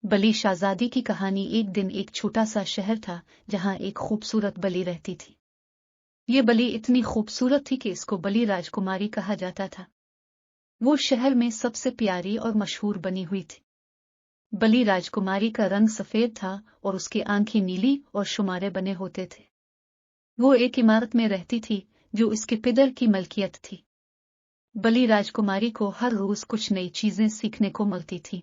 बली शाहजादी की कहानी। एक दिन एक छोटा सा शहर था जहां एक खूबसूरत बली रहती थी। ये बली इतनी खूबसूरत थी कि इसको बली राजकुमारी कहा जाता था। वो शहर में सबसे प्यारी और मशहूर बनी हुई थी। बली राजकुमारी का रंग सफेद था और उसकी आंखें नीली और शुमारे बने होते थे। वो एक इमारत में रहती थी जो उसके पितर की मलकियत थी। बली राजकुमारी को हर रोज कुछ नई चीजें सीखने को मिलती थी।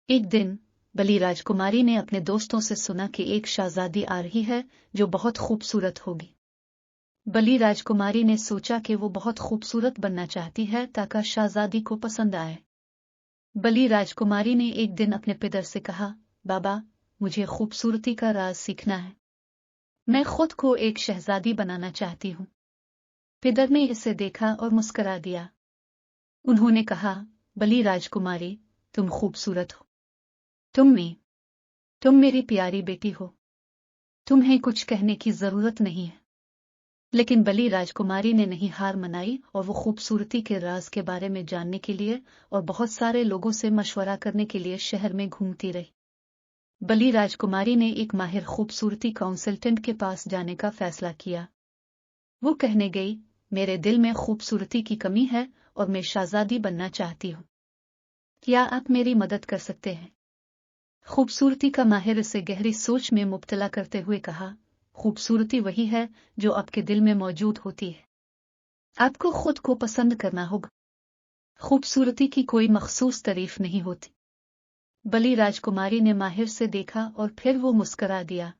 एक दिन बली राजकुमारी ने अपने दोस्तों से सुना कि एक शहजादी आ रही है जो बहुत खूबसूरत होगी। बली राजकुमारी ने सोचा कि वो बहुत खूबसूरत बनना चाहती है ताकि शहजादी को पसंद आए। बली राजकुमारी ने एक दिन अपने पिता से कहा, बाबा, मुझे खूबसूरती का राज सीखना है। मैं खुद को एक शहजादी बनाना चाहती हूँ। पिता ने इसे देखा और मुस्कुरा दिया। उन्होंने कहा, बली राजकुमारी, तुम खूबसूरत हो। तुम मेरी प्यारी बेटी हो। तुम्हें कुछ कहने की जरूरत नहीं है। लेकिन बली राजकुमारी ने नहीं हार मनाई और वो खूबसूरती के राज के बारे में जानने के लिए और बहुत सारे लोगों से मशवरा करने के लिए शहर में घूमती रही। बली राजकुमारी ने एक माहिर खूबसूरती काउंसल्टेंट के पास जाने का फैसला किया। वो कहने गई, मेरे दिल में खूबसूरती की कमी है और मैं शहजादी बनना चाहती हूँ। क्या आप मेरी मदद कर सकते हैं? खूबसूरती का माहिर इसे गहरी सोच में मुब्तला करते हुए कहा, खूबसूरती वही है जो आपके दिल में मौजूद होती है। आपको खुद को पसंद करना होगा। खूबसूरती की कोई मखसूस तारीफ नहीं होती। बली राजकुमारी ने माहिर से देखा और फिर वो मुस्कुरा दिया।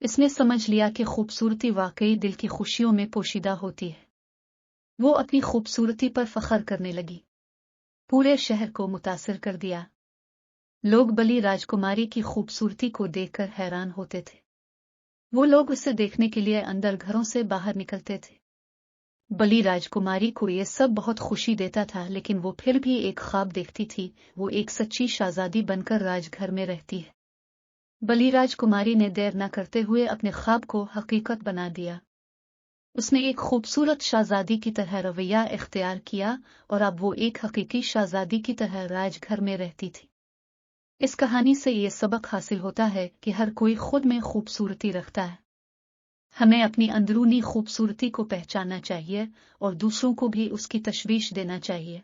इसने समझ लिया कि खूबसूरती वाकई दिल की खुशियों में पोशीदा होती है। वो अपनी खूबसूरती पर फख्र करने लगी। पूरे शहर को मुतासिर कर दिया। लोग बली राजकुमारी की खूबसूरती को देखकर हैरान होते थे। वो लोग उसे देखने के लिए अंदर घरों से बाहर निकलते थे। बली राजकुमारी को ये सब बहुत खुशी देता था, लेकिन वो फिर भी एक ख्वाब देखती थी। वो एक सच्ची शहजादी बनकर राजघर में रहती है। बली राजकुमारी ने देर न करते हुए अपने ख्वाब को हकीकत बना दिया। उसने एक खूबसूरत शहजादी की तरह रवैया इख्तियार किया और अब वो एक हकीकी शहजादी की तरह राजघर में रहती थी। इस कहानी से ये सबक हासिल होता है कि हर कोई खुद में खूबसूरती रखता है। हमें अपनी अंदरूनी खूबसूरती को पहचानना चाहिए और दूसरों को भी उसकी तशवीश देना चाहिए।